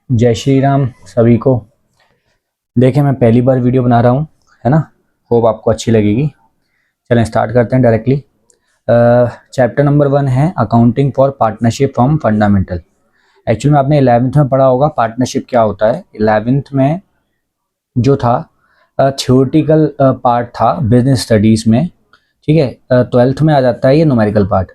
जय श्री राम सभी को। देखें, मैं पहली बार वीडियो बना रहा हूँ, है ना। होप आपको अच्छी लगेगी। चलें स्टार्ट करते हैं डायरेक्टली। चैप्टर नंबर 1 है accounting for partnership from fundamental. Actually में आपने 11th में पढ़ा होगा पार्टनरशिप क्या होता है। 11th में जो था थियोरेटिकल पार्ट था बिजनेस स्टडीज़ में, ठीक है। 12th में आ जाता है ये न्यूमेरिकल पार्ट।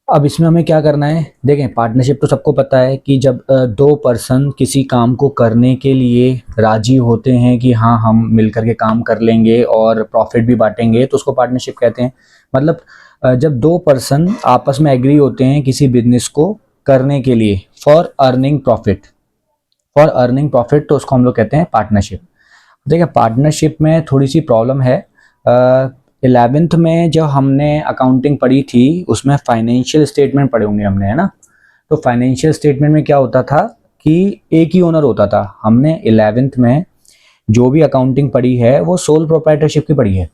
अब इसमें हमें क्या करना है, देखें पार्टनरशिप तो सबको पता है कि जब दो पर्सन किसी काम को करने के लिए राजी होते हैं कि हाँ हम मिलकर के काम कर लेंगे और प्रॉफिट भी बांटेंगे, तो उसको पार्टनरशिप कहते हैं। मतलब जब दो पर्सन आपस में एग्री होते हैं किसी बिजनेस को करने के लिए फॉर अर्निंग प्रॉफिट, तो उसको हम लोग कहते हैं पार्टनरशिप। देखिए पार्टनरशिप में थोड़ी सी प्रॉब्लम है। 11th में जब हमने अकाउंटिंग पढ़ी थी उसमें फाइनेंशियल स्टेटमेंट पढ़े होंगे हमने, है ना। तो फाइनेंशियल स्टेटमेंट में क्या होता था कि एक ही ओनर होता था। हमने 11th में जो भी अकाउंटिंग पढ़ी है वो सोल प्रोप्राइटरशिप की पढ़ी है।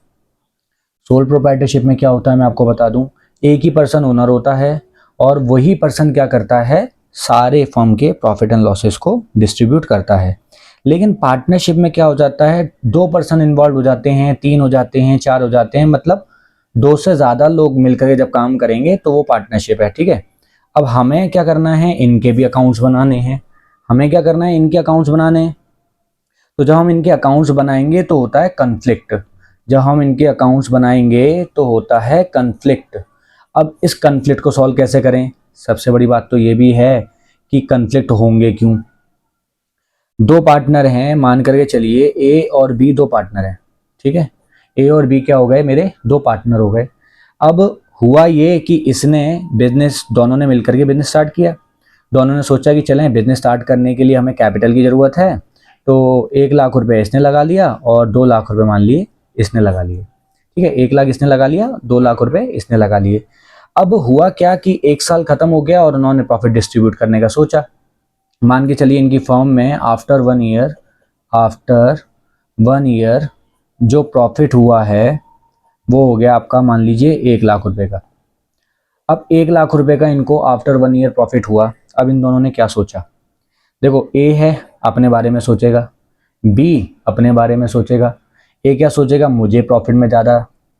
सोल प्रोप्राइटरशिप में क्या होता है मैं आपको बता दूं, एक ही पर्सन ओनर होता है और वही पर्सन क्या करता है, सारे फर्म के प्रॉफिट एंड लॉसेस को डिस्ट्रीब्यूट करता है। लेकिन पार्टनरशिप में क्या हो जाता है, दो पर्सन इन्वॉल्व हो जाते हैं, तीन हो जाते हैं, चार हो जाते हैं, मतलब दो से ज़्यादा लोग मिलकर के जब काम करेंगे तो वो पार्टनरशिप है, ठीक है। अब हमें क्या करना है, इनके भी अकाउंट्स बनाने हैं। हमें क्या करना है, इनके अकाउंट्स बनाने हैं। तो जब हम इनके अकाउंट्स बनाएंगे तो होता है कन्फ्लिक्ट। जब हम इनके अकाउंट्स बनाएंगे तो होता है कन्फ्लिक्ट। अब इस कन्फ्लिक्ट को सॉल्व कैसे करें, सबसे बड़ी बात तो ये भी है कि कन्फ्लिक्ट होंगे क्यों। दो पार्टनर हैं, मान करके चलिए ए और बी दो पार्टनर हैं, ठीक है। ए और बी क्या हो गए, मेरे दो पार्टनर हो गए। अब हुआ ये कि इसने बिजनेस, दोनों ने मिलकर के बिजनेस स्टार्ट किया। दोनों ने सोचा कि चलें बिजनेस स्टार्ट करने के लिए हमें कैपिटल की ज़रूरत है, तो 1 लाख रुपए इसने लगा लिया और 2 लाख रुपए मान लिए इसने लगा लिए, ठीक है। 1 लाख इसने लगा लिया, 2 लाख रुपए इसने लगा लिए। अब हुआ क्या कि 1 साल खत्म हो गया और उन्होंने प्रॉफिट डिस्ट्रीब्यूट करने का सोचा। मान के चलिए इनकी फर्म में आफ्टर 1 ईयर जो प्रॉफिट हुआ है वो हो गया आपका, मान लीजिए 1 लाख रुपए का। अब 1 लाख रुपए का इनको आफ्टर 1 ईयर प्रॉफिट हुआ। अब इन दोनों ने क्या सोचा, देखो ए है अपने बारे में सोचेगा, बी अपने बारे में सोचेगा। ए क्या सोचेगा, मुझे प्रॉफिट में ज़्यादा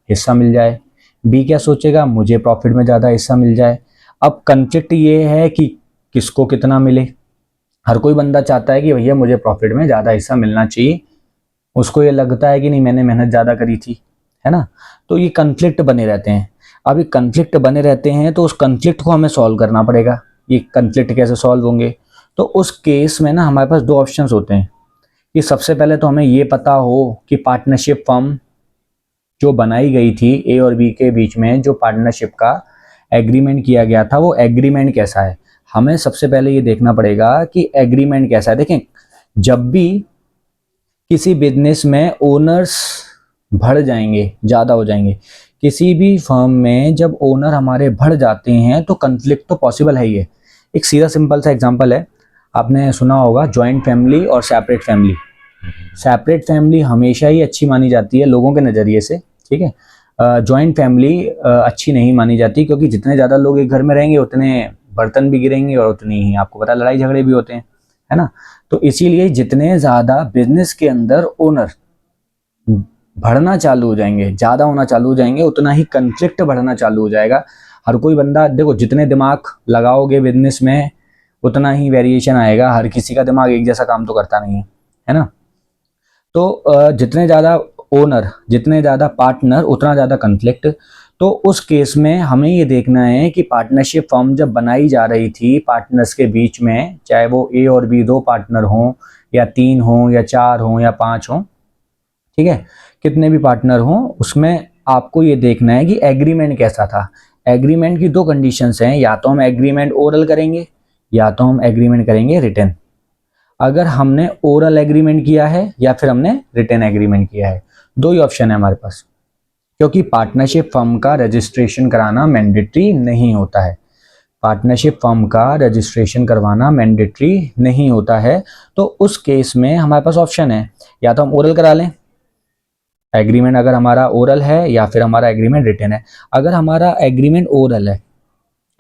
हिस्सा मिल जाए। बी क्या सोचेगा, मुझे प्रॉफिट में ज़्यादा हिस्सा मिल जाए। अब कन्फ्लिक्ट ये है कि किसको कितना मिले। हर कोई बंदा चाहता है कि भैया मुझे प्रॉफिट में ज़्यादा हिस्सा मिलना चाहिए। उसको ये लगता है कि नहीं मैंने मेहनत ज़्यादा करी थी, है ना। तो ये कन्फ्लिक्ट बने रहते हैं। अब ये कन्फ्लिक्ट बने रहते हैं तो उस कन्फ्लिक्ट को हमें सॉल्व करना पड़ेगा। ये कन्फ्लिक्ट कैसे सॉल्व होंगे, तो उस केस में ना हमारे पास दो ऑप्शंस होते हैं कि सबसे पहले तो हमें ये पता हो कि पार्टनरशिप फर्म जो बनाई गई थी ए और बी के बीच में, जो पार्टनरशिप का एग्रीमेंट किया गया था वो एग्रीमेंट कैसा है। हमें सबसे पहले ये देखना पड़ेगा कि एग्रीमेंट कैसा है। देखें, जब भी किसी बिजनेस में ओनर्स बढ़ जाएंगे, ज़्यादा हो जाएंगे, किसी भी फर्म में जब ओनर हमारे बढ़ जाते हैं तो कन्फ्लिक्ट तो पॉसिबल है ही है। एक सीधा सिंपल सा एग्जांपल है, आपने सुना होगा जॉइंट फैमिली और सेपरेट फैमिली। सेपरेट फैमिली हमेशा ही अच्छी मानी जाती है लोगों के नज़रिए से, ठीक है। जॉइंट फैमिली अच्छी नहीं मानी जाती, क्योंकि जितने ज़्यादा लोग एक घर में रहेंगे उतने बर्तन भी गिरेंगे और उतनी ही आपको पता लड़ाई झगड़े भी होते हैं, है ना। तो इसीलिए जितने ज़्यादा बिजनेस के अंदर ओनर बढ़ना चालू हो जाएंगे, ज़्यादा होना चालू हो जाएंगे, उतना ही कन्फ्लिक्ट बढ़ना चालू हो जाएगा। हर कोई बंदा, देखो जितने दिमाग लगाओगे बिजनेस में उतना ही वेरिएशन आएगा। हर किसी का दिमाग एक जैसा काम तो करता नहीं है ना। तो जितने ज़्यादा ओनर, जितने ज़्यादा पार्टनर, उतना ज़्यादा कन्फ्लिक्ट। तो उस केस में हमें ये देखना है कि पार्टनरशिप फर्म जब बनाई जा रही थी पार्टनर्स के बीच में, चाहे वो ए और बी दो पार्टनर हों या 3 हों या 4 हों या 5 हों, ठीक है, कितने भी पार्टनर हों, उसमें आपको ये देखना है कि एग्रीमेंट कैसा था। एग्रीमेंट की दो कंडीशंस हैं, या तो हम एग्रीमेंट ओरल करेंगे या तो हम एग्रीमेंट करेंगे रिटन। अगर हमने ओरल एग्रीमेंट किया है या फिर हमने रिटन एग्रीमेंट किया है, दो ही ऑप्शन है हमारे पास। क्योंकि पार्टनरशिप फर्म का रजिस्ट्रेशन कराना मैंडेटरी नहीं होता है। पार्टनरशिप फर्म का रजिस्ट्रेशन करवाना मैंडेटरी नहीं होता है। तो उस केस में हमारे पास ऑप्शन है, या तो हम ओरल करा लें एग्रीमेंट, अगर हमारा ओरल है, या फिर हमारा एग्रीमेंट रिटन है। अगर हमारा एग्रीमेंट ओरल है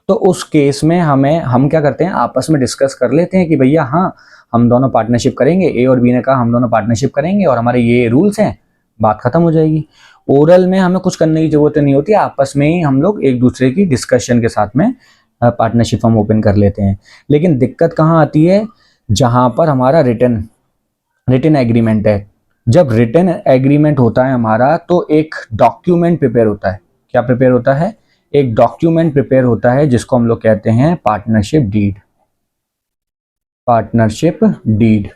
तो उस केस में हम क्या करते हैं, आपस में डिस्कस कर लेते हैं कि भैया हाँ हम दोनों पार्टनरशिप करेंगे, ए और बी ने कहा हम दोनों पार्टनरशिप करेंगे और हमारे ये रूल्स हैं, बात खत्म हो जाएगी। ओरल में हमें कुछ करने की जरूरत नहीं होती, आपस में ही हम लोग एक दूसरे की डिस्कशन के साथ में पार्टनरशिप फॉर्म ओपन कर लेते हैं। लेकिन दिक्कत कहाँ आती है, जहां पर हमारा रिटर्न रिटन एग्रीमेंट है। जब रिटन एग्रीमेंट होता है हमारा, तो एक डॉक्यूमेंट प्रिपेयर होता है। क्या प्रिपेयर होता है? एक डॉक्यूमेंट प्रिपेयर होता है जिसको हम लोग कहते हैं partnership deed. Partnership deed,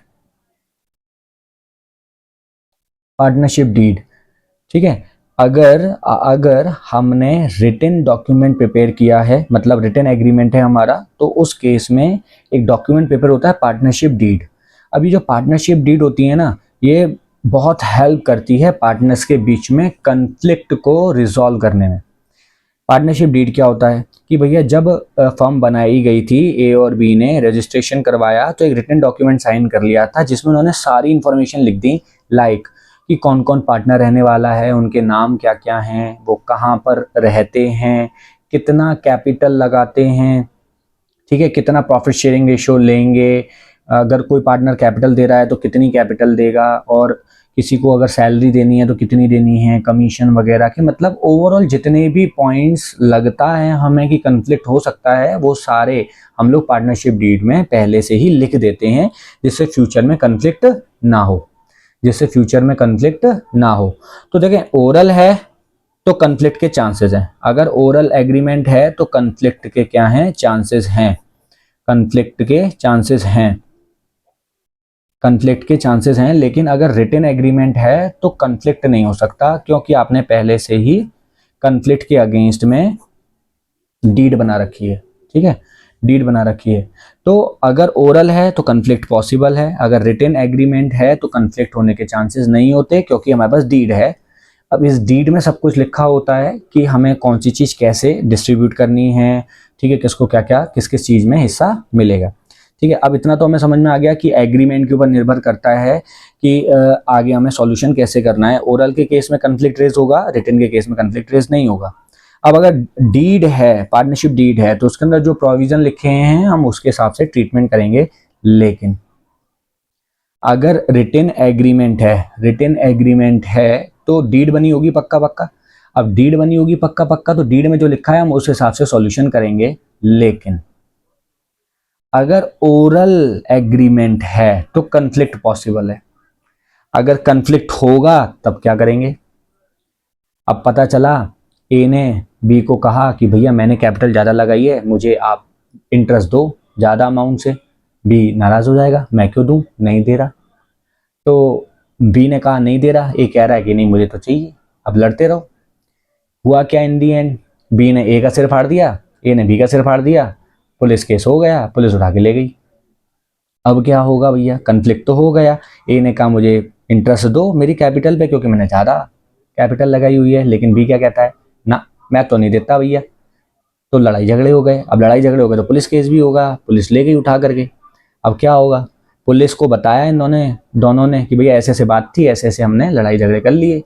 partnership deed, ठीक है। अगर अगर हमने रिटन डॉक्यूमेंट प्रिपेयर किया है, मतलब रिटन एग्रीमेंट है हमारा, तो उस केस में एक डॉक्यूमेंट प्रिपेयर होता है पार्टनरशिप डीड। अभी जो पार्टनरशिप डीड होती है ना, ये बहुत हेल्प करती है पार्टनर्स के बीच में कन्फ्लिक्ट को रिजॉल्व करने में। पार्टनरशिप डीड क्या होता है कि भैया जब फर्म बनाई गई थी, ए और बी ने रजिस्ट्रेशन करवाया, तो एक रिटन डॉक्यूमेंट साइन कर लिया था जिसमें उन्होंने सारी इंफॉर्मेशन लिख दी, लाइक कि कौन कौन पार्टनर रहने वाला है, उनके नाम क्या क्या हैं, वो कहाँ पर रहते हैं, कितना कैपिटल लगाते हैं, ठीक है, कितना प्रॉफिट शेयरिंग रेशियो लेंगे, अगर कोई पार्टनर कैपिटल दे रहा है तो कितनी कैपिटल देगा, और किसी को अगर सैलरी देनी है तो कितनी देनी है, कमीशन वगैरह के, मतलब ओवरऑल जितने भी पॉइंट्स लगता है हमें कि कन्फ्लिक्ट हो सकता है, वो सारे हम लोग पार्टनरशिप डीड में पहले से ही लिख देते हैं, जिससे फ्यूचर में कन्फ्लिक्ट ना हो, जिससे फ्यूचर में कन्फ्लिक्ट ना हो। तो देखें, ओरल है तो कन्फ्लिक्ट के चांसेस हैं। अगर ओरल एग्रीमेंट है तो कन्फ्लिक्ट के क्या हैं, चांसेस हैं, कन्फ्लिक्ट के चांसेस हैं, कन्फ्लिक्ट के चांसेस हैं। लेकिन अगर रिटन एग्रीमेंट है तो कन्फ्लिक्ट नहीं हो सकता, क्योंकि आपने पहले से ही कन्फ्लिक्ट के अगेंस्ट में डीड बना रखी है, ठीक है, डीड बना रखी है। तो अगर ओरल है तो कन्फ्लिक्ट पॉसिबल है, अगर रिटन एग्रीमेंट है तो कन्फ्लिक्ट होने के चांसेस नहीं होते, क्योंकि हमारे पास डीड है। अब इस डीड में सब कुछ लिखा होता है कि हमें कौन सी चीज़ कैसे डिस्ट्रीब्यूट करनी है, ठीक है, किसको क्या क्या किस किस चीज़ में हिस्सा मिलेगा, ठीक है। अब इतना तो हमें समझ में आ गया कि एग्रीमेंट के ऊपर निर्भर करता है कि आगे हमें सॉल्यूशन कैसे करना है। ओरल के केस में कन्फ्लिक्ट रेज होगा, रिटन के केस में कन्फ्लिक्ट रेज नहीं होगा। अब अगर डीड है, पार्टनरशिप डीड है, तो उसके अंदर जो प्रोविजन लिखे हैं हम उसके हिसाब से ट्रीटमेंट करेंगे। लेकिन अगर रिटन एग्रीमेंट है, रिटन एग्रीमेंट है तो डीड बनी होगी पक्का पक्का। अब डीड बनी होगी पक्का पक्का, तो डीड में जो लिखा है हम उस हिसाब से सॉल्यूशन करेंगे। लेकिन अगर ओरल एग्रीमेंट है तो कन्फ्लिक्ट पॉसिबल है। अगर कन्फ्लिक्ट होगा तब क्या करेंगे? अब पता चला ए ने बी को कहा कि भैया मैंने कैपिटल ज़्यादा लगाई है, मुझे आप इंटरेस्ट दो ज़्यादा अमाउंट से। बी नाराज़ हो जाएगा, मैं क्यों दूं, नहीं दे रहा। तो बी ने कहा नहीं दे रहा, ए कह रहा है कि नहीं मुझे तो चाहिए। अब लड़ते रहो। हुआ क्या इन दी एंड, बी ने ए का सिर फाड़ दिया, ए ने बी का सिर फाड़ दिया, पुलिस केस हो गया, पुलिस उठा के ले गई। अब क्या होगा भैया, कन्फ्लिक्ट तो हो गया। ए ने कहा मुझे इंटरेस्ट दो मेरी कैपिटल पे, क्योंकि मैंने ज़्यादा कैपिटल लगाई हुई है। लेकिन बी क्या कहता है, ना मैं तो नहीं देता भैया। तो लड़ाई झगड़े हो गए। अब लड़ाई झगड़े हो गए तो पुलिस केस भी होगा, पुलिस ले गई उठा करके। अब क्या होगा, पुलिस को बताया इन्होंने दोनों ने कि भैया ऐसे ऐसे बात थी, ऐसे ऐसे हमने लड़ाई झगड़े कर लिए।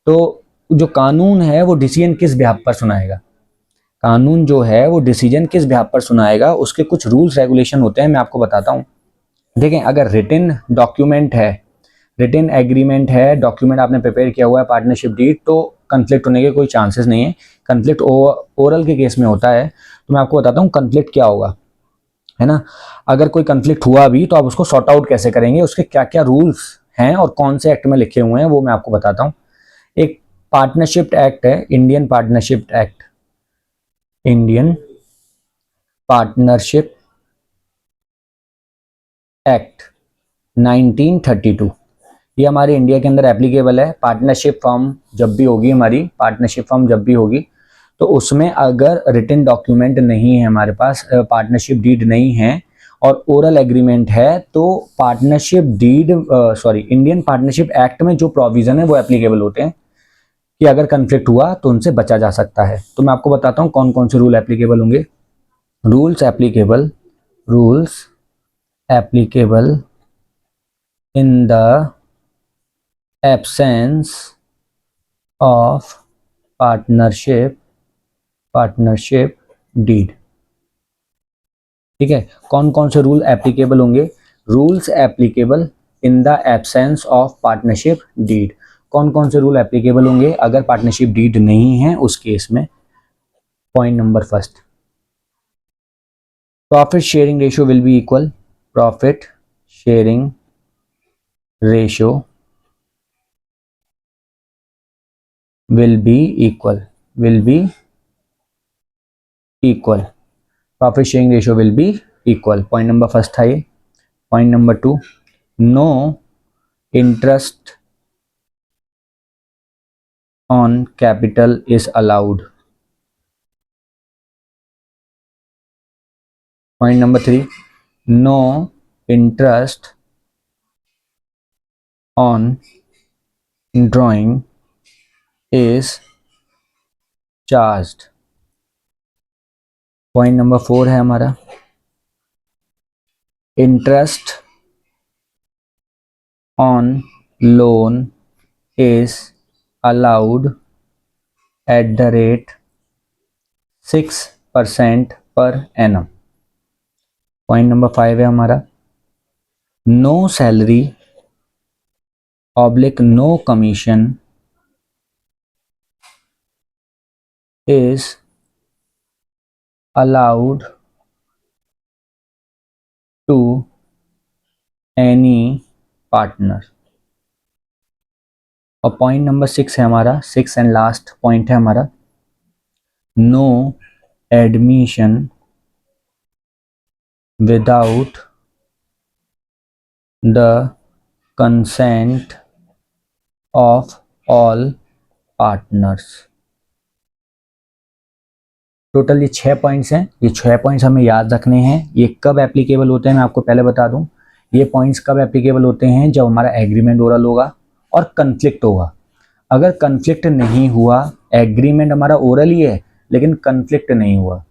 तो जो कानून है वो डिसीजन किस बिहाफ पर सुनाएगा, कानून जो है वो डिसीजन किस बिहाफ पर सुनाएगा, उसके कुछ रूल्स रेगुलेशन होते हैं, मैं आपको बताता हूँ। देखें, अगर रिटन डॉक्यूमेंट है, रिटन एग्रीमेंट है, डॉक्यूमेंट आपने प्रिपेयर किया हुआ है पार्टनरशिप डीड, तो कन्फ्लिक्ट होने के कोई चांसेस नहीं है। कन्फ्लिक्ट ओरल के केस में होता है। तो मैं आपको बताता हूँ कन्फ्लिक्ट क्या होगा, है ना। अगर कोई कन्फ्लिक्ट हुआ भी तो आप उसको सॉर्ट आउट कैसे करेंगे, उसके क्या क्या रूल्स हैं और कौन से एक्ट में लिखे हुए हैं वो मैं आपको बताता हूँ। एक पार्टनरशिप एक्ट है, Indian partnership act, Indian partnership act 1932। ये हमारे इंडिया के अंदर एप्लीकेबल है। पार्टनरशिप फर्म जब भी होगी, हमारी पार्टनरशिप फर्म जब भी होगी, तो उसमें अगर रिटन डॉक्यूमेंट नहीं है हमारे पास, पार्टनरशिप डीड नहीं है और ओरल एग्रीमेंट है, तो partnership deed Indian partnership act में जो प्रोविजन है वो एप्लीकेबल होते हैं कि अगर कन्फ्लिक्ट हुआ तो उनसे बचा जा सकता है। तो मैं आपको बताता हूँ कौन कौन से रूल एप्लीकेबल होंगे। Rules applicable, rules applicable in the absence of partnership deed. ठीक है, कौन कौन से रूल एप्लीकेबल होंगे? Rules applicable in the absence of partnership deed. कौन कौन से रूल एप्लीकेबल होंगे अगर पार्टनरशिप डीड नहीं है उस केस में? Point number first, profit sharing ratio will be equal. Profit sharing ratio will be equal, will be equal, profit sharing ratio will be equal। Point number first था ये। Point number two, no interest on capital is allowed. Point number three, no interest on drawing is charged. Point number four है हमारा, interest on loan is allowed at the rate 6% per annum. Point number five है हमारा, no salary oblique no commission is allowed to any partner। और point number six है हमारा, six and last point है हमारा, no admission without the consent of all partners. Total ये 6 points हैं। ये 6 पॉइंट्स हमें याद रखने हैं। ये कब एप्लीकेबल होते हैं मैं आपको पहले बता दूं। ये पॉइंट्स कब एप्लीकेबल होते हैं? जब हमारा एग्रीमेंट ओरल होगा और कन्फ्लिक्ट होगा। अगर कन्फ्लिक्ट नहीं हुआ, एग्रीमेंट हमारा ओरल ही है लेकिन कन्फ्लिक्ट नहीं हुआ,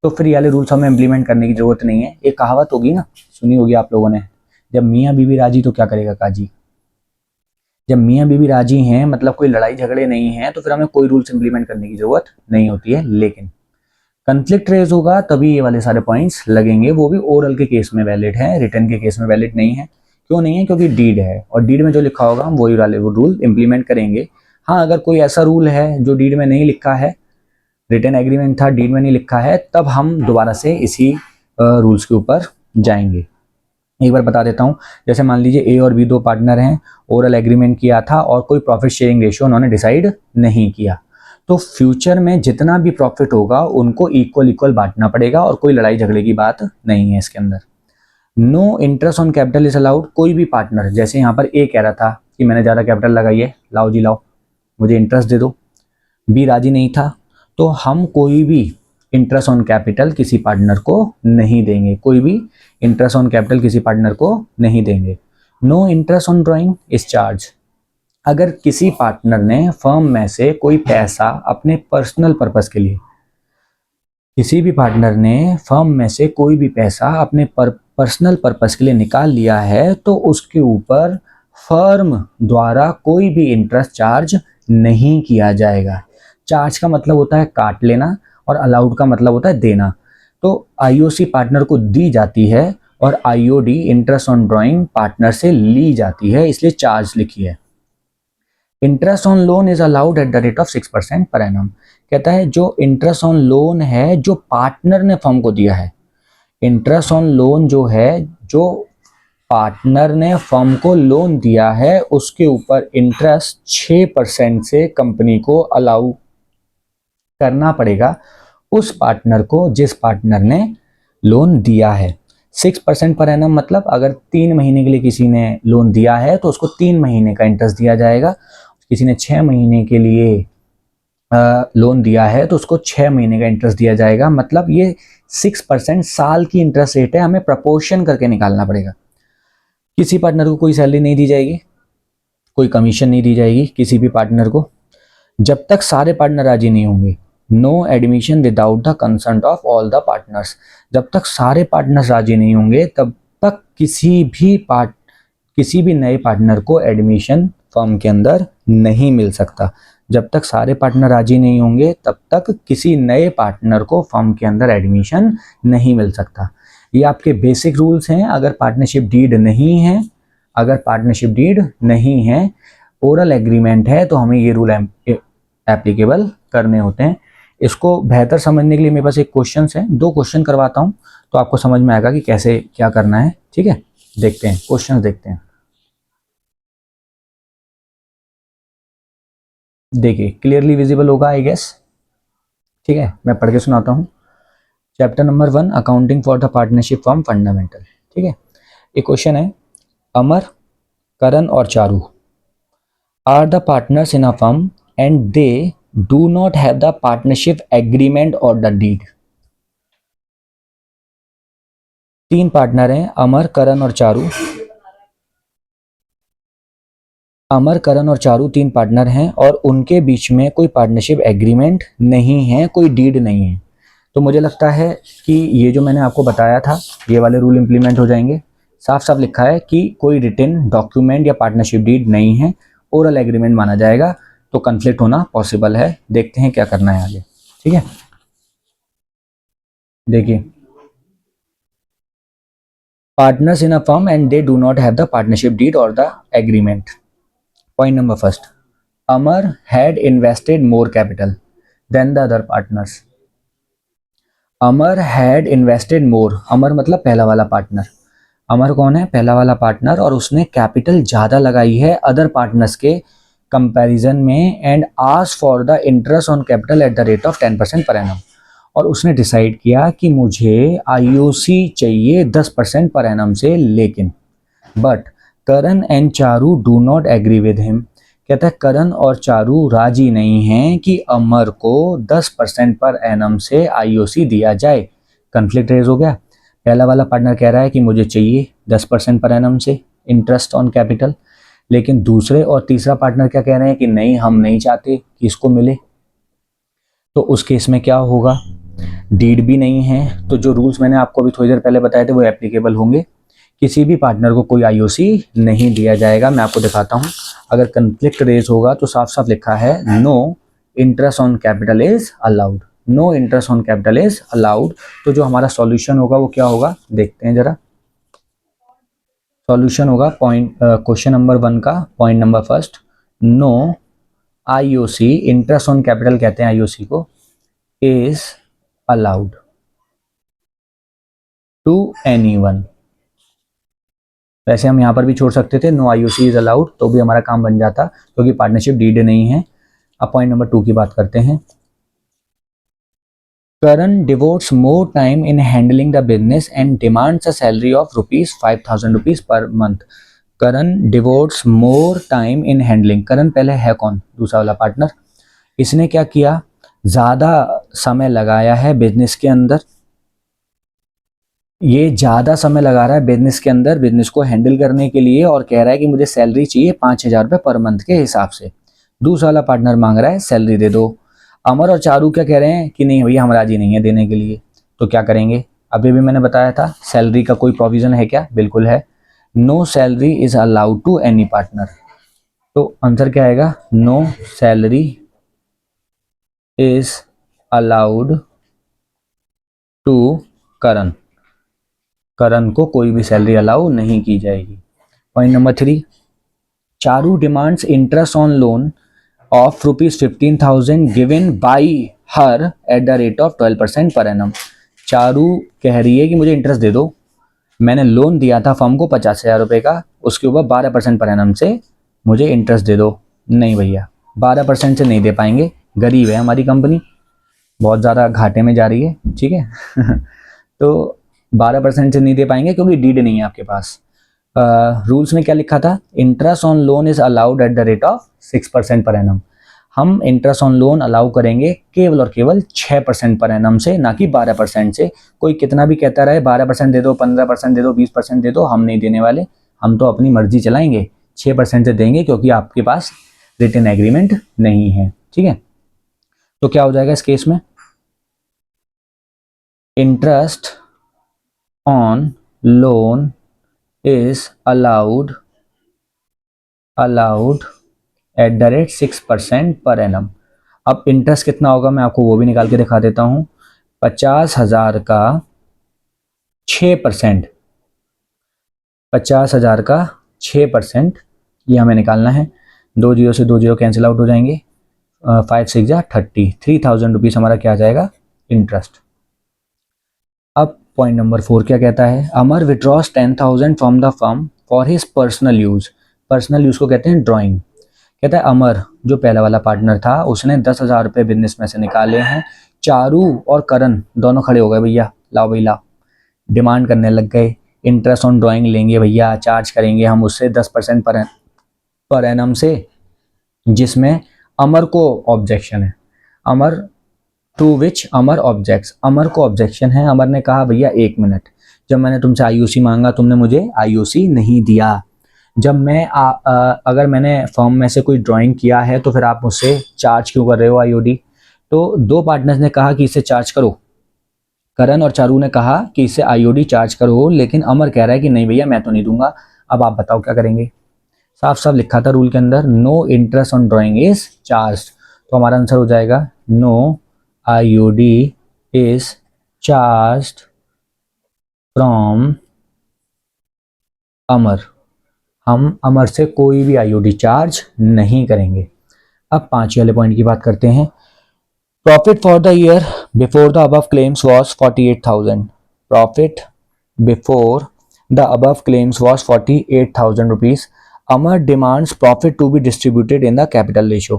तो फिर ये वाले रूल्स हमें इम्प्लीमेंट करने की जरूरत नहीं है। ये कहावत होगी ना, सुनी होगी आप लोगों ने, जब मियाँ बीवी राजी तो क्या करेगा काजी। जब मियाँ बीवी राजी हैं, मतलब कोई लड़ाई झगड़े नहीं है, तो फिर हमें कोई रूल्स इंप्लीमेंट करने की जरूरत नहीं होती है। लेकिन कन्फ्लिक्ट रेज होगा तभी ये वाले सारे पॉइंट्स लगेंगे, वो भी ओरल के केस में वैलिड है, रिटर्न के केस में वैलिड नहीं है। क्यों नहीं है? क्योंकि डीड है और डीड में जो लिखा होगा हम वही वाले वो रूल इंप्लीमेंट करेंगे। हाँ, अगर कोई ऐसा रूल है जो डीड में नहीं लिखा है, रिटर्न एग्रीमेंट था डीड में नहीं लिखा है, तब हम दोबारा से इसी रूल्स के ऊपर जाएंगे। एक बार बता देता हूँ, जैसे मान लीजिए ए और बी दो पार्टनर हैं, ओरल एग्रीमेंट किया था और कोई प्रॉफिट शेयरिंग रेशियो उन्होंने डिसाइड नहीं किया, तो फ्यूचर में जितना भी प्रॉफिट होगा उनको इक्वल इक्वल बांटना पड़ेगा और कोई लड़ाई झगड़े की बात नहीं है इसके अंदर। No interest on capital is allowed. कोई भी पार्टनर, जैसे यहाँ पर ए कह रहा था कि मैंने ज़्यादा कैपिटल लगाई है, लाओ जी लाओ मुझे इंटरेस्ट दे दो, बी राजी नहीं था, तो हम कोई भी इंटरेस्ट ऑन कैपिटल किसी पार्टनर को नहीं देंगे, कोई भी इंटरेस्ट ऑन कैपिटल किसी पार्टनर को नहीं देंगे। No interest on drawing is charge. अगर किसी पार्टनर ने फर्म में से कोई पैसा अपने पर्सनल पर्पस के लिए, किसी भी पार्टनर ने फर्म में से कोई भी पैसा अपने पर्सनल पर्पस के लिए निकाल लिया है, तो उसके ऊपर फर्म द्वारा कोई भी इंटरेस्ट चार्ज नहीं किया जाएगा। चार्ज का मतलब होता है काट लेना और अलाउड का मतलब होता है देना। तो आईओसी पार्टनर को दी जाती है और IOD interest on drawing partner से ली जाती है, इसलिए चार्ज लिखी है। Interest on loan is allowed at the rate of 6% per annum. कहता है जो इंटरेस्ट ऑन लोन है जो पार्टनर ने फर्म को दिया है, इंटरेस्ट ऑन लोन जो है, जो पार्टनर ने फर्म को लोन दिया है, उसके ऊपर इंटरेस्ट 6% से कंपनी को अलाउ करना पड़ेगा उस पार्टनर को जिस पार्टनर ने लोन दिया है। 6% पर एनम मतलब अगर 3 महीने के लिए किसी ने लोन दिया है तो उसको 3 महीने का इंटरेस्ट दिया जाएगा। किसी ने 6 महीने के लिए लोन दिया है तो उसको 6 महीने का इंटरेस्ट दिया जाएगा। मतलब ये 6% साल की इंटरेस्ट रेट है, हमें प्रपोर्शन करके निकालना पड़ेगा। किसी पार्टनर को कोई सैलरी नहीं दी जाएगी, कोई कमीशन नहीं दी जाएगी किसी भी पार्टनर को, जब तक सारे पार्टनर राजी नहीं होंगे। No admission without the consent of all the partners. जब तक सारे पार्टनर्स राजी नहीं होंगे तब तक किसी भी नए पार्टनर को एडमिशन फर्म के अंदर नहीं मिल सकता। जब तक सारे पार्टनर राजी नहीं होंगे तब तक किसी नए पार्टनर को फर्म के अंदर एडमिशन नहीं मिल सकता। ये आपके बेसिक रूल्स हैं। अगर पार्टनरशिप डीड नहीं है, ओरल एग्रीमेंट है, तो हमें ये रूल एप्लीकेबल करने होते हैं। इसको बेहतर समझने के लिए मेरे पास एक क्वेश्चन है, 2 क्वेश्चन करवाता हूँ तो आपको समझ में आएगा कि कैसे क्या करना है। ठीक है, देखते हैं क्वेश्चन, देखते हैं। देखिए क्लियरली विजिबल होगा आई गेस। ठीक है, मैं पढ़ के सुनाता हूँ। Chapter number 1, accounting for the partnership firm fundamental. ठीक है, एक क्वेश्चन है, अमर, करण और Charu are the partners in a firm and they do not have the partnership agreement और द डीड। 3 पार्टनर हैं, अमर, करण और चारू। अमर, करण और चारू 3 पार्टनर हैं और उनके बीच में कोई पार्टनरशिप एग्रीमेंट नहीं है, कोई डीड नहीं है। तो मुझे लगता है कि ये जो मैंने आपको बताया था ये वाले रूल इंप्लीमेंट हो जाएंगे। साफ साफ लिखा है कि कोई रिटन डॉक्यूमेंट या पार्टनरशिप डीड नहीं है, ओरल एग्रीमेंट माना जाएगा, तो कन्फ्लिक्ट होना पॉसिबल है। देखते हैं क्या करना है आगे। ठीक है, देखिए, partners in a firm and they do not have the partnership deed और the agreement. Point number first, Amar had invested more capital than the other partners. Amar had invested more, Amar मतलब पहला वाला पार्टनर। अमर कौन है? पहला वाला पार्टनर, और उसने कैपिटल ज़्यादा लगाई है अदर पार्टनर्स के कंपैरिजन में, and ask for the interest on capital eight the rate of 10% per annum. और उसने डिसाइड किया कि मुझे आईओसी चाहिए 10% पर एनम से, लेकिन but Karan and Charu do not agree with him. कहता है करण और चारू राजी नहीं हैं कि अमर को 10% पर एनम से आईओसी दिया जाए। कन्फ्लिक्ट रेज हो गया। पहला वाला पार्टनर कह रहा है कि मुझे चाहिए 10% पर एनम से इंटरेस्ट ऑन कैपिटल, लेकिन दूसरे और तीसरा पार्टनर क्या कह रहे हैं कि नहीं, हम नहीं चाहते कि इसको मिले। तो उस केस में क्या होगा? डीड भी नहीं है, तो जो रूल्स मैंने आपको अभी थोड़ी देर पहले बताए थे वो एप्लीकेबल होंगे। किसी भी पार्टनर को कोई आईओसी नहीं दिया जाएगा। मैं आपको दिखाता हूँ, अगर कन्फ्लिक्ट रेज होगा तो साफ साफ लिखा है no interest on capital is allowed, no interest on capital is allowed. तो जो हमारा सॉल्यूशन होगा वो क्या होगा, देखते हैं जरा। सॉल्यूशन होगा पॉइंट क्वेश्चन नंबर 1 का point number first, no IOC, interest on capital कहते हैं आईओसी को, इज अलाउड टू एनीवन। वैसे हम यहाँ पर भी छोड़ सकते थे नो आईओसी इज अलाउड, तो भी हमारा काम बन जाता क्योंकि पार्टनरशिप डीड नहीं है। अब पॉइंट नंबर 2 की बात करते हैं। Karan devotes more time in handling the business and demands a salary of ₹5,000 per month. Karan devotes more time in handling, Karan पहले है कौन? दूसरा वाला पार्टनर। इसने क्या किया? ज़्यादा समय लगाया है बिजनेस के अंदर, ये ज़्यादा समय लगा रहा है बिजनेस के अंदर, बिजनेस को हैंडल करने के लिए, और कह रहा है कि मुझे सैलरी चाहिए 5,000 रुपये पर मंथ के हिसाब से। दूसरा वाला पार्टनर मांग रहा है सैलरी दे दो। अमर और चारू क्या कह रहे हैं कि नहीं भैया, हम राजी नहीं है देने के लिए। तो क्या करेंगे? अभी भी मैंने बताया था सैलरी का कोई प्रोविजन है क्या? बिल्कुल है, no salary is allowed to any partner. तो आंसर क्या आएगा? No salary is allowed to Karan, Karan को कोई भी सैलरी अलाउ नहीं की जाएगी। Point number 3, Charu demands interest on loan of ₹15,000 given by her at the rate of 12% per annum. Charu कह रही है कि मुझे इंटरेस्ट दे दो, मैंने लोन दिया था फर्म को 50,000 रुपये का, उसके ऊपर 12% पर एनम से मुझे इंटरेस्ट दे दो। नहीं भैया, 12% से नहीं दे पाएंगे, गरीब है हमारी कंपनी, बहुत ज़्यादा घाटे में जा रही है। ठीक है तो 12% से नहीं दे पाएंगे क्योंकि डीड नहीं है आपके पास। रूल्स में क्या लिखा था? Interest on loan is allowed at the rate of 6% per annum. हम इंटरेस्ट ऑन लोन अलाउ करेंगे केवल और केवल 6% पर एनम से, ना कि 12% से। कोई कितना भी कहता रहे 12% दे दो, 15% दे दो, 20% दे दो, हम नहीं देने वाले। हम तो अपनी मर्जी चलाएंगे, 6% से देंगे क्योंकि आपके पास रिटन एग्रीमेंट नहीं है। ठीक है, तो क्या हो जाएगा इस केस में? Interest on loan is allowed 6% per annum. अब इंटरेस्ट कितना होगा मैं आपको वो भी निकाल के दिखा देता हूँ। 50,000 का 6%, 50,000 का 6%, ये हमें निकालना है। 2 जीरो से 2 जीरो कैंसिल आउट हो जाएंगे। 5 6 जा 30, 3,000 रुपीज़ हमारा क्या आ जाएगा, इंटरेस्ट। अब पॉइंट नंबर 4 क्या कहता है, Amar withdraws 10,000 from the firm for his personal use. Personal use को कहते हैं ड्राइंग। कहता है अमर जो पहला वाला पार्टनर था उसने 10,000 रुपये बिजनेस में से निकाले हैं। चारू और करण दोनों खड़े हो गए, भैया लाओ भाई लाओ, डिमांड करने लग गए, इंटरेस्ट ऑन ड्राइंग लेंगे भैया, चार्ज करेंगे हम उससे 10% पर एनम से, जिसमें अमर को ऑब्जेक्शन है। अमर टू विच अमर ऑब्जेक्ट्स, अमर को ऑब्जेक्शन है। अमर ने कहा भैया 1 मिनट, जब मैंने तुमसे आईओसी मांगा तुमने मुझे आईओसी नहीं दिया। जब मैं अगर मैंने फर्म में से कोई ड्राइंग किया है तो फिर आप मुझसे चार्ज क्यों कर रहे हो आईओडी। तो दो पार्टनर्स ने कहा कि इसे चार्ज करो, करण और चारू ने कहा कि इसे आईओडी चार्ज करो, लेकिन अमर कह रहा है कि नहीं भैया मैं तो नहीं दूंगा। अब आप बताओ क्या करेंगे। साफ साफ लिखा था रूल के अंदर, no interest on drawing is charge. तो हमारा आंसर हो जाएगा no IOD is charge from Amar. हम अमर से कोई भी आईओडी चार्ज नहीं करेंगे। अब 5 वाले पॉइंट की बात करते हैं। Profit for the year before the above claims was 48,000। Profit before the above claims was 48,000 rupees. Amar demands profit to be distributed in the capital ratio.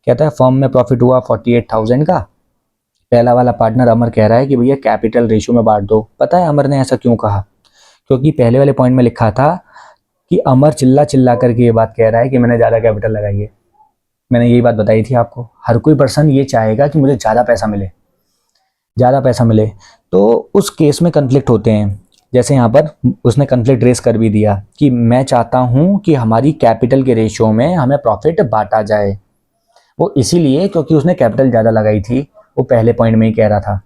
कहता है फर्म में प्रॉफिट हुआ 48,000 का, पहला वाला पार्टनर अमर कह रहा है कि भैया कैपिटल रेशियो में बांट दो। पता है अमर ने ऐसा क्यों कहा, क्योंकि पहले वाले पॉइंट में लिखा था कि अमर चिल्ला चिल्ला करके ये बात कह रहा है कि मैंने ज़्यादा कैपिटल लगाई है। मैंने यही बात बताई थी आपको, हर कोई पर्सन ये चाहेगा कि मुझे ज़्यादा पैसा मिले, ज़्यादा पैसा मिले। तो उस केस में कन्फ्लिक्ट होते हैं। जैसे यहाँ पर उसने कन्फ्लिक्ट रेस कर भी दिया कि मैं चाहता हूँ कि हमारी कैपिटल के रेशियो में हमें प्रॉफिट बांटा जाए। वो इसीलिए क्योंकि उसने कैपिटल ज़्यादा लगाई थी, वो पहले पॉइंट में ही कह रहा था।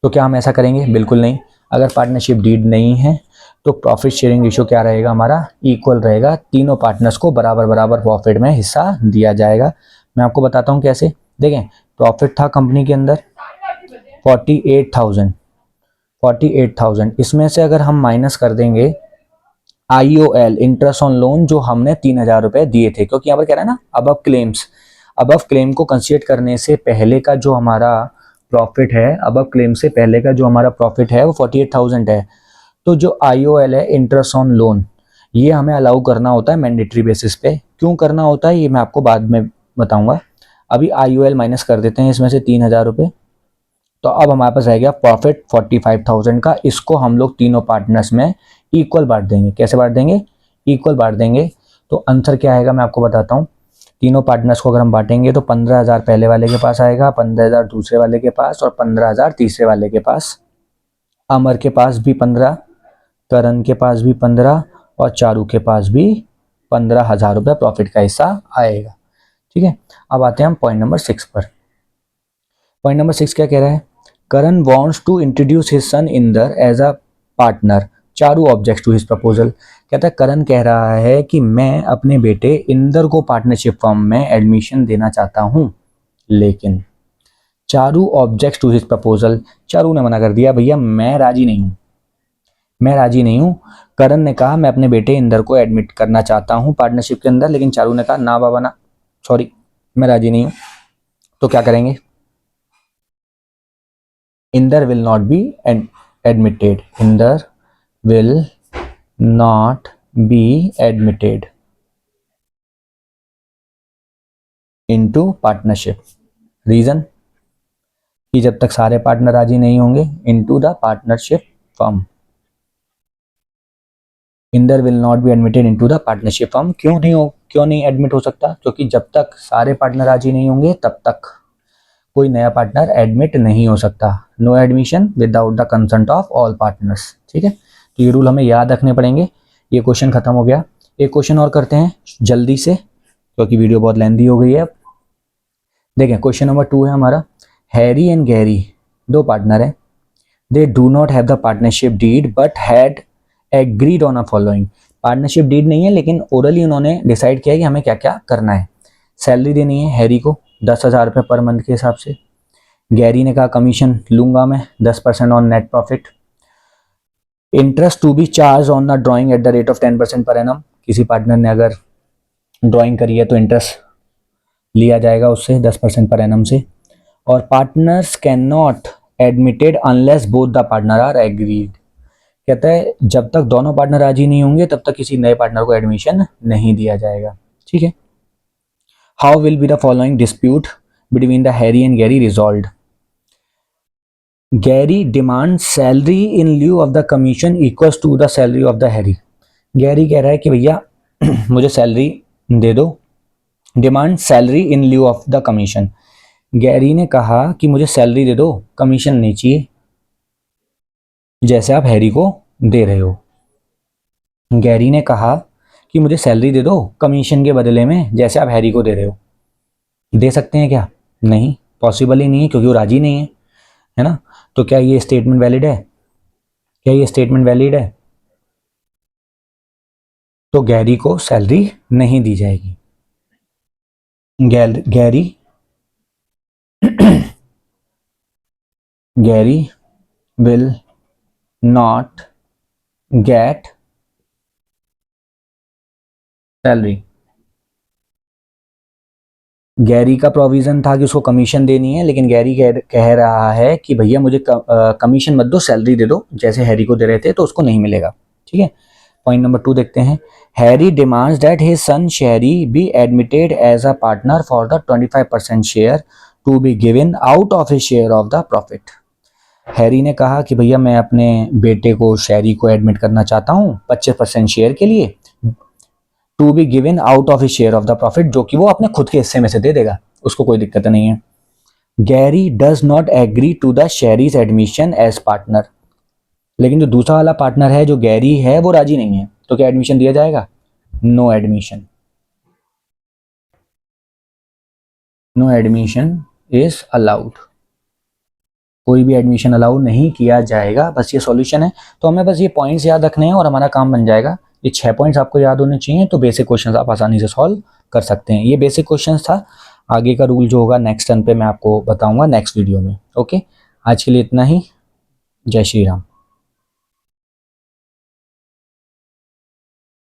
तो क्या हम ऐसा करेंगे, बिल्कुल नहीं। अगर पार्टनरशिप डीड नहीं है तो प्रॉफिट शेयरिंग रेशियो क्या रहेगा हमारा, इक्वल रहेगा। तीनों पार्टनर्स को बराबर बराबर प्रॉफिट में हिस्सा दिया जाएगा। मैं आपको बताता हूँ कैसे। देखें, प्रॉफिट था कंपनी के अंदर 48,000, इसमें से अगर हम माइनस कर देंगे IOL इंटरेस्ट ऑन लोन जो हमने 3,000 रुपये दिए थे, क्योंकि यहाँ पर कह रहा है ना अबव क्लेम्स, अबव क्लेम को कंसीडर करने से पहले का जो हमारा प्रॉफिट है, अबव क्लेम से पहले का जो हमारा प्रॉफिट है वो 48,000 है। तो जो IOL है इंटरेस्ट ऑन लोन, ये हमें अलाउ करना होता है मैंडेटरी बेसिस पे। क्यों करना होता है ये मैं आपको बाद में बताऊंगा। अभी IOL माइनस कर देते हैं इसमें से 3,000 रुपये। तो अब हमारे पास रह गया प्रॉफिट 45,000 का। इसको हम लोग तीनों पार्टनर्स में इक्वल बांट देंगे। कैसे बांट देंगे, इक्वल बांट देंगे। तो आंसर क्या आएगा मैं आपको बताता हूँ। तीनों पार्टनर्स को अगर हम बांटेंगे तो 15,000 पहले वाले के पास आएगा, 15,000 दूसरे वाले के पास और 15,000 तीसरे वाले के पास। अमर के पास भी 15, करण के पास भी 15 और चारू के पास भी 15,000 रुपये प्रॉफिट का हिस्सा आएगा। ठीक है, अब आते हैं हम पॉइंट नंबर 6 पर। पॉइंट नंबर 6 क्या कह रहा है, Karan wants to introduce his son Inder as a partner, Charu objects to his proposal. कहता है करण कह रहा है कि मैं अपने बेटे इंदर को पार्टनरशिप फर्म में एडमिशन देना चाहता हूं, लेकिन Charu objects to his proposal. Charu ने मना कर दिया, भैया मैं राजी नहीं हूं, मैं राजी नहीं हूं। करण ने कहा मैं अपने बेटे इंदर को एडमिट करना चाहता हूं पार्टनरशिप के अंदर, लेकिन चारू ने कहा ना बाबा ना, सॉरी मैं राजी नहीं हूं। तो क्या करेंगे, Inder will not be admitted, Inder will not be admitted into partnership। Reason कि जब तक सारे पार्टनर राजी नहीं होंगे into the partnership firm, Inder will not be admitted into the partnership firm. क्यों नहीं एडमिट हो सकता, क्योंकि जब तक सारे पार्टनर राजी नहीं होंगे तब तक कोई नया पार्टनर एडमिट नहीं हो सकता। No admission without the consent of all partners. ठीक है, तो ये रूल हमें याद रखने पड़ेंगे। ये क्वेश्चन खत्म हो गया। एक क्वेश्चन और करते हैं जल्दी से, क्योंकि वीडियो बहुत लेंथी हो गई है। अब देखें क्वेश्चन नंबर 2 है हमारा, हैरी एंड गैरी दो पार्टनर हैं, they do not have the partnership deed but had agreed on a following, partnership deed नहीं है लेकिन ओरली उन्होंने डिसाइड किया कि हमें क्या क्या करना है। सैलरी देनी है हैरी को 10,000 रुपये पर मंथ के हिसाब से। गैरी ने कहा कमीशन लूंगा मैं 10% on net profit. Interest to be charge on the drawing at the rate of 10% per annum, किसी पार्टनर ने अगर ड्राइंग करी है तो इंटरेस्ट लिया जाएगा उससे 10% पर एनम से। और partners can not admitted unless both the partner are agreed, कहता है जब तक दोनों पार्टनर राजी नहीं होंगे तब तक किसी नए पार्टनर को एडमिशन नहीं दिया जाएगा। ठीक है। How will be the following dispute between the Harry and Gary resolved. Gary demand salary in lieu of the commission equals to the salary of the Harry. Gary कह रहा है कि भैया मुझे सैलरी दे दो, demand salary in lieu of the commission. Gary ने कहा कि मुझे सैलरी दे दो, कमीशन नहीं चाहिए, जैसे आप हैरी को दे रहे हो। गैरी ने कहा कि मुझे सैलरी दे दो कमीशन के बदले में, जैसे आप हैरी को दे रहे हो। दे सकते हैं क्या? नहीं, पॉसिबल ही नहीं है क्योंकि वो राजी नहीं है ना। तो क्या ये स्टेटमेंट वैलिड है? क्या ये स्टेटमेंट वैलिड है? तो गैरी को सैलरी नहीं दी जाएगी। Gary Gary will not get salary. Gary का प्रोविज़न था कि उसको कमीशन देनी है, लेकिन गैरी कह रहा है कि भैया मुझे कमीशन मत दो, सैलरी दे दो, जैसे हैरी को दे रहे थे, तो उसको नहीं मिलेगा। ठीक है। पॉइंट नंबर 2 देखते हैं। Harry demands that his son Sherry be admitted as a partner for the 25% share to be given out of his share of the profit. Harry ने कहा कि भैया मैं अपने बेटे को शेरी को एडमिट करना चाहता हूँ 25% शेयर के लिए, to be given out of his share of the profit, जो कि वो अपने खुद के हिस्से में से दे देगा, उसको कोई दिक्कत नहीं है। Gary does not agree to the Sherry's admission as partner, लेकिन जो दूसरा वाला पार्टनर है जो गैरी है वो राजी नहीं है, तो क्या एडमिशन दिया जाएगा? No admission, no admission is allowed, कोई भी एडमिशन अलाउ नहीं किया जाएगा। बस ये सॉल्यूशन है। तो हमें बस ये पॉइंट्स याद रखने हैं और हमारा काम बन जाएगा। ये 6 पॉइंट्स आपको याद होने चाहिए, तो बेसिक क्वेश्चंस आप आसानी से सॉल्व कर सकते हैं। ये बेसिक क्वेश्चंस था। आगे का रूल जो होगा नेक्स्ट टर्न पे मैं आपको बताऊंगा नेक्स्ट वीडियो में। ओके, आज के लिए इतना ही। जय श्री राम।